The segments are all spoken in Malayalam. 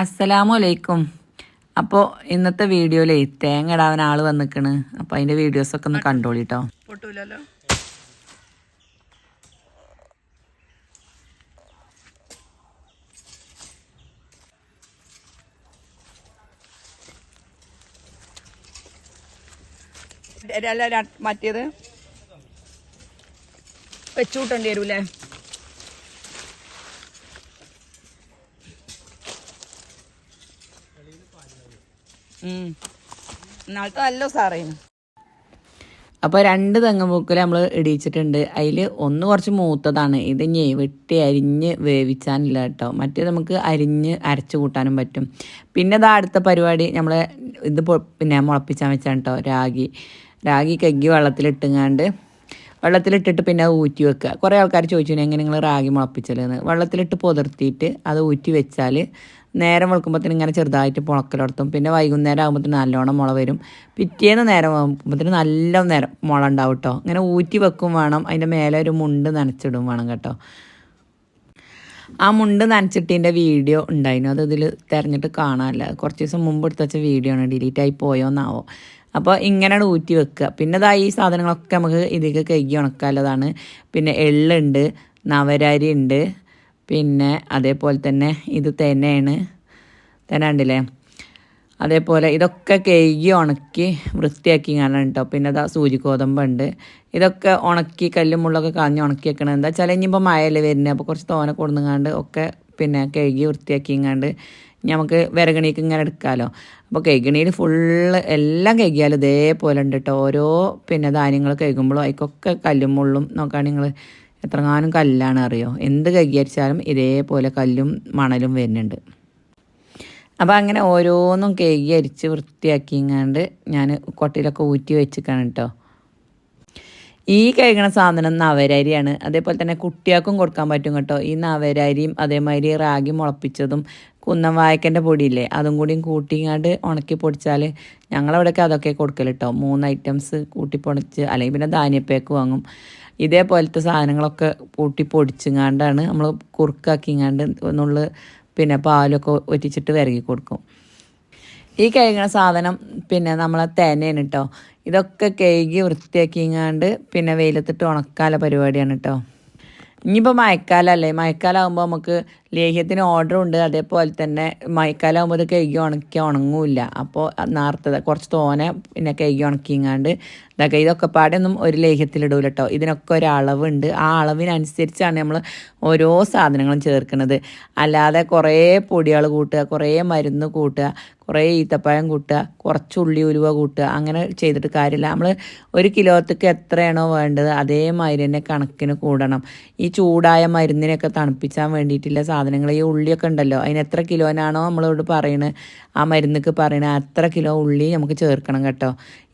അസ്സലാമു അലൈക്കും. അപ്പോൾ ഇന്നത്തെ വീഡിയോയിലേ തേങ്ങ ഇടാൻ ആൾ വന്നിക്കണ്. അപ്പോൾ അതിൻ്റെ വീഡിയോസൊക്കെ ഒന്ന് കണ്ടോളിട്ടോ. പൊട്ടൂലല്ലോ. മറ്റേത് വെച്ചുകൂട്ടേണ്ടി വരൂലേ? നാളത്തെ നല്ല സാറേനു. അപ്പോൾ 2 തെങ്ങുപൂക്കൽ നമ്മൾ ഇടിയിച്ചിട്ടുണ്ട്. അതിൽ ഒന്ന് കുറച്ച് മൂത്തതാണ്. ഇത് വെട്ടി അരിഞ്ഞ് വേവിച്ചാനില്ല കേട്ടോ. മറ്റേ നമുക്ക് അരിഞ്ഞ് അരച്ച് കൂട്ടാനും പറ്റും. പിന്നെ ഇതാ അടുത്ത പരിപാടി നമ്മൾ ഇത് പിന്നെ മുളപ്പിച്ചാൻ വെച്ചാണ് കേട്ടോ. രാഗി കഴുകി വെള്ളത്തിലിട്ടിട്ട് പിന്നെ അത് ഊറ്റി വെക്കുക. കുറേ ആൾക്കാർ ചോദിച്ചു എങ്ങനെ നിങ്ങൾ റാഗി മുളപ്പിച്ചലെന്ന്. വെള്ളത്തിലിട്ട് പുതിർത്തിയിട്ട് അത് ഊറ്റി വെച്ചാൽ നേരം വെളുക്കുമ്പോഴത്തേന് ഇങ്ങനെ ചെറുതായിട്ട് മുളക്കലടത്തും. പിന്നെ വൈകുന്നേരം ആകുമ്പോഴത്തേന് നല്ലോണം മുള വരും. പിറ്റേന്ന് നേരം ആകുമ്പോഴത്തേന് നല്ല നേരം മുള ഉണ്ടാവും കേട്ടോ. ഇങ്ങനെ ഊറ്റി വെക്കും വേണം. അതിൻ്റെ മേലെ ഒരു മുണ്ട് നനച്ചിടും വേണം കേട്ടോ. ആ മുണ്ട് നനച്ചിട്ടിൻ്റെ വീഡിയോ ഉണ്ടായിരുന്നു. അത് ഇതിൽ തിരഞ്ഞിട്ട് കാണാനില്ല. കുറച്ച് ദിവസം മുമ്പ് എടുത്ത് വെച്ച വീഡിയോ ആണ്. ഡിലീറ്റായി പോയോന്നാവോ. അപ്പോൾ ഇങ്ങനെയാണ് ഊറ്റി വെക്കുക. പിന്നെ ഇതാ ഈ സാധനങ്ങളൊക്കെ നമുക്ക് ഇതിലേക്ക് കഴുകി ഉണക്കാനുള്ളതാണ്. പിന്നെ എള്ളുണ്ട്, നവരരി ഉണ്ട്, പിന്നെ അതേപോലെ തന്നെ ഇത് തെനയാണ്. കണ്ടില്ലേ? അതേപോലെ ഇതൊക്കെ കഴുകി ഉണക്കി വൃത്തിയാക്കി കാണാൻ കേട്ടോ. പിന്നെ അതാ സൂചിഗോതമ്പുണ്ട്. ഇതൊക്കെ ഉണക്കി കല്ലും മുള്ളൊക്കെ കളഞ്ഞ് ഉണക്കി വെക്കണം. എന്താ വെച്ചാൽ ഇനിയിപ്പോൾ മഴയല്ലേ വരുന്നത്. അപ്പോൾ കുറച്ച് തോനെ കൊടുങ്ങാണ്ട് ഒക്കെ പിന്നെ കഴുകി വൃത്തിയാക്കിങ്ങാണ്ട് നമുക്ക് വിറകണിക്ക് ഇങ്ങനെ എടുക്കാമല്ലോ. അപ്പോൾ കഴുകണിയിൽ ഫുള്ള് എല്ലാം കഴുകിയാലും ഇതേപോലെ ഉണ്ട് കേട്ടോ. ഓരോ പിന്നെ ധാന്യങ്ങൾ കഴുകുമ്പോഴും അതിക്കൊക്കെ കല്ലും മുള്ളും നോക്കുകയാണെങ്കിൽ നിങ്ങൾ എത്രങ്ങാനും കല്ലാണ് അറിയോ. എന്ത് കഴുകിയരിച്ചാലും ഇതേപോലെ കല്ലും മണലും വരുന്നുണ്ട്. അപ്പോൾ അങ്ങനെ ഓരോന്നും കഴുകി അരിച്ച് വൃത്തിയാക്കിങ്ങാണ്ട് ഞാൻ കൊട്ടയിലൊക്കെ ഊറ്റി വെച്ചിക്കാണ് കേട്ടോ. ഈ കഴുകണ സാധനം നവരരിയാണ്. അതേപോലെ തന്നെ കുട്ടികൾക്കും കൊടുക്കാൻ പറ്റും കേട്ടോ. ഈ നവരരിയും അതേമാതിരി റാഗി മുളപ്പിച്ചതും കുന്നം വായക്കൻ്റെ പൊടിയില്ലേ അതും കൂടിയും കൂട്ടിങ്ങാണ്ട് ഉണക്കി പൊടിച്ചാൽ ഞങ്ങളവിടെയൊക്കെ അതൊക്കെ കൊടുക്കൽ കേട്ടോ. 3 ഐറ്റംസ് കൂട്ടി പൊടിച്ച് അല്ലെങ്കിൽ പിന്നെ ധാന്യപ്പേക്ക് വാങ്ങും. ഇതേപോലത്തെ സാധനങ്ങളൊക്കെ കൂട്ടി പൊടിച്ചിങ്ങാണ്ടാണ് നമ്മൾ കുറുക്കാക്കിങ്ങാണ്ട് ഒന്നുള്ളിൽ പിന്നെ പാലൊക്കെ ഒറ്റിച്ചിട്ട് വിരകി കൊടുക്കും. ഈ കഴുകണ സാധനം പിന്നെ നമ്മളെ തേനയാണ് കേട്ടോ. ഇതൊക്കെ കഴുകി വൃത്തിയാക്കിങ്ങാണ്ട് പിന്നെ വെയിലത്തിട്ട് ഉണക്കാല പരിപാടിയാണ് കേട്ടോ. ഇനിയിപ്പോൾ മഴക്കാലമല്ലേ. മഴക്കാലമാകുമ്പോൾ നമുക്ക് ലേഹ്യത്തിന് ഓർഡറുണ്ട്. അതേപോലെ തന്നെ മഴക്കാലമാകുമ്പോൾ ഇത് കഴുകി ഉണങ്ങൂല്ല. അപ്പോൾ നേരത്തെ കുറച്ച് തോനെ പിന്നെ കഴുകി ഉണക്കിങ്ങാണ്ട് ഇതൊക്കെ പാടൊന്നും ഒരു ലേഹ്യത്തിലിടൂല കേട്ടോ. ഇതിനൊക്കെ ഒരളവുണ്ട്. ആ അളവിനനുസരിച്ചാണ് നമ്മൾ ഓരോ സാധനങ്ങളും ചേർക്കുന്നത്. അല്ലാതെ കുറേ പൊടികൾ കൂട്ടുക, കുറേ മരുന്ന് കൂട്ടുക, കുറേ ഈത്തപ്പഴം കൂട്ടുക, കുറച്ച് ഉള്ളി ഉലുവ കൂട്ടുക, അങ്ങനെ ചെയ്തിട്ട് കാര്യമില്ല. നമ്മൾ 1 കിലോത്തേക്ക് എത്രയാണോ വേണ്ടത് അതേമാതിരി തന്നെ കണക്കിന് കൂടണം. ഈ ചൂടായ മരുന്നിനൊക്കെ തണുപ്പിച്ചാൻ വേണ്ടിയിട്ടുള്ള സാധനങ്ങൾ ഈ ഉള്ളിയൊക്കെ ഉണ്ടല്ലോ, അതിന് എത്ര കിലോനാണോ നമ്മളോട് പറയണത് ആ മരുന്നിക്ക് പറയണത് അത്ര കിലോ ഉള്ളി നമുക്ക് ചേർക്കണം കേട്ടോ.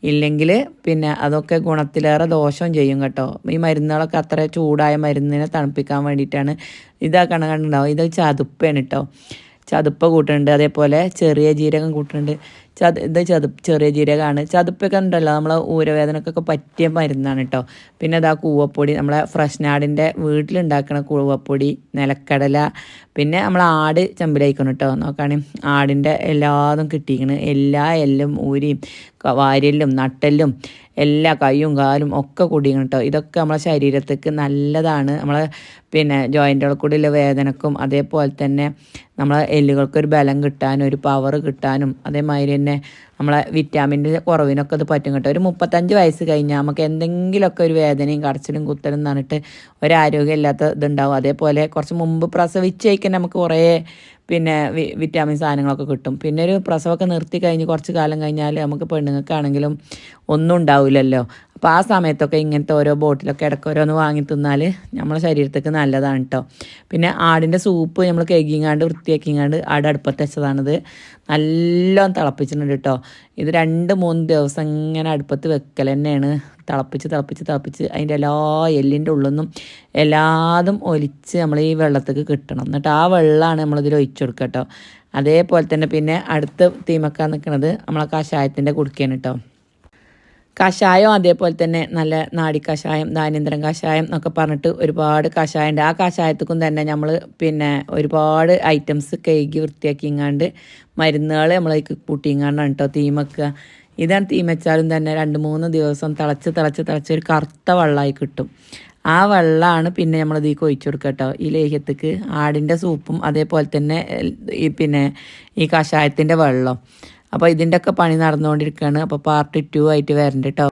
ഇല്ലെങ്കിൽ പിന്നെ അതൊക്കെ ഗുണത്തിലേറെ ദോഷം ചെയ്യും കേട്ടോ. ഈ മരുന്നുകളൊക്കെ അത്ര ചൂടായ മരുന്നിനെ തണുപ്പിക്കാൻ വേണ്ടിയിട്ടാണ്. കണ്ടുണ്ടാവും. ഇത് ചതുപ്പാണ് കേട്ടോ. ചതുപ്പ കൂട്ടുന്നുണ്ട്. അതേപോലെ ചെറിയ ജീരകം കൂട്ടുന്നുണ്ട്. ചെറിയ ജീരകമാണ്. ചതുപ്പൊക്കെ ഉണ്ടല്ലോ നമ്മളെ ഊരവേദനക്കൊക്കെ പറ്റിയ മരുന്നാണ് കേട്ടോ. പിന്നെ അതാ കൂവപ്പൊടി, നമ്മളെ ഫ്രഷ് നാടിൻ്റെ വീട്ടിലുണ്ടാക്കുന്ന കൂവപ്പൊടി, നിലക്കടല, പിന്നെ നമ്മൾ ആട് ചെമ്പിലായിക്കണം കേട്ടോ. നോക്കുകയാണെങ്കിൽ ആടിൻ്റെ എല്ലാതും കിട്ടിയിരിക്കണം. എല്ലാ എല്ലും ഊരിയും വാര്യലും നട്ടെല്ലും എല്ലാ കൈയും കാലും ഒക്കെ കൂടിയാണ് കേട്ടോ. ഇതൊക്കെ നമ്മളെ ശരീരത്തേക്ക് നല്ലതാണ്. നമ്മളെ പിന്നെ ജോയിൻറ്റുകൾ കൂടിയുള്ള വേദനക്കും അതേപോലെ തന്നെ നമ്മളെ എല്ലുകൾക്കൊരു ബലം കിട്ടാനും ഒരു പവർ കിട്ടാനും അതേമാതിരി തന്നെ നമ്മളെ വിറ്റാമിൻ്റെ കുറവിനൊക്കെ ഇത് പറ്റും കേട്ടോ. ഒരു 35 വയസ്സ് കഴിഞ്ഞാൽ നമുക്ക് എന്തെങ്കിലുമൊക്കെ ഒരു വേദനയും കടച്ചിലും കുത്തലും പറഞ്ഞിട്ട് ഒരാരോഗ്യം ഇല്ലാത്ത ഇതുണ്ടാവും. അതേപോലെ കുറച്ച് മുമ്പ് പ്രസവിച്ചേക്കാൻ നമുക്ക് കുറേ പിന്നെ വിറ്റാമിൻ സാധനങ്ങളൊക്കെ കിട്ടും. പിന്നെ ഒരു പ്രസവമൊക്കെ നിർത്തി കഴിഞ്ഞ് കുറച്ച് കാലം കഴിഞ്ഞാൽ നമുക്ക് പെണ്ണുങ്ങൾക്കാണെങ്കിലും ഒന്നും ഉണ്ടാവില്ലല്ലോ. അപ്പോൾ ആ സമയത്തൊക്കെ ഇങ്ങനത്തെ ഓരോ ബോട്ടിലൊക്കെ ഇടയ്ക്ക് ഓരോന്ന് വാങ്ങി തിന്നാൽ നമ്മളെ ശരീരത്തേക്ക് നല്ലതാണ് കേട്ടോ. പിന്നെ ആടിൻ്റെ സൂപ്പ് നമ്മൾ കഴുകിങ്ങാണ്ട് വൃത്തിയാക്കിങ്ങാണ്ട് അടുപ്പത്ത് വെച്ചതാണിത്. നല്ലോണം തിളപ്പിച്ചിട്ടുണ്ട് കേട്ടോ. ഇത് 2-3 ദിവസം ഇങ്ങനെ അടുപ്പത്ത് വെക്കൽ തന്നെയാണ്. തിളപ്പിച്ച് അതിൻ്റെ എല്ലാ എല്ലിൻ്റെ ഉള്ളിൽ നിന്നും എല്ലാതും ഒലിച്ച് നമ്മൾ ഈ വെള്ളത്തേക്ക് കിട്ടണം. എന്നിട്ട് ആ വെള്ളമാണ് നമ്മളിതിൽ ഒഴിച്ചു കൊടുക്കുക കേട്ടോ. അതേപോലെ തന്നെ പിന്നെ അടുത്ത് തീമക്കാൻ നിൽക്കുന്നത് നമ്മളെ കഷായത്തിൻ്റെ കുടുക്കയാണ് കേട്ടോ. കഷായം അതേപോലെ തന്നെ നല്ല നാടി കഷായം ധാന്യന്തരം കഷായം എന്നൊക്കെ പറഞ്ഞിട്ട് ഒരുപാട് കഷായം ഉണ്ട്. ആ കഷായത്തിക്കും തന്നെ നമ്മൾ പിന്നെ ഒരുപാട് ഐറ്റംസ് കഴുകി വൃത്തിയാക്കിങ്ങാണ്ട് മരുന്നുകൾ നമ്മളേക്ക് കൂട്ടിങ്ങാണ്ടാണ് കേട്ടോ തീമക്കുക. ഇതാണ് തീമച്ചാലും തന്നെ 2-3 ദിവസം തിളച്ച് ഒരു കറുത്ത വെള്ളമായി കിട്ടും. ആ വെള്ളമാണ് പിന്നെ നമ്മളിതീക്ക് ഒഴിച്ചു കൊടുക്കുക കേട്ടോ. ഈ ലേഹ്യത്തേക്ക് ആടിൻ്റെ സൂപ്പും അതേപോലെ തന്നെ ഈ കഷായത്തിൻ്റെ വെള്ളം. അപ്പോൾ ഇതിൻ്റെയൊക്കെ പണി നടന്നുകൊണ്ടിരിക്കുകയാണ്. അപ്പോൾ പാർട്ട് 2 ആയിട്ട് വരണ്ട കേട്ടോ.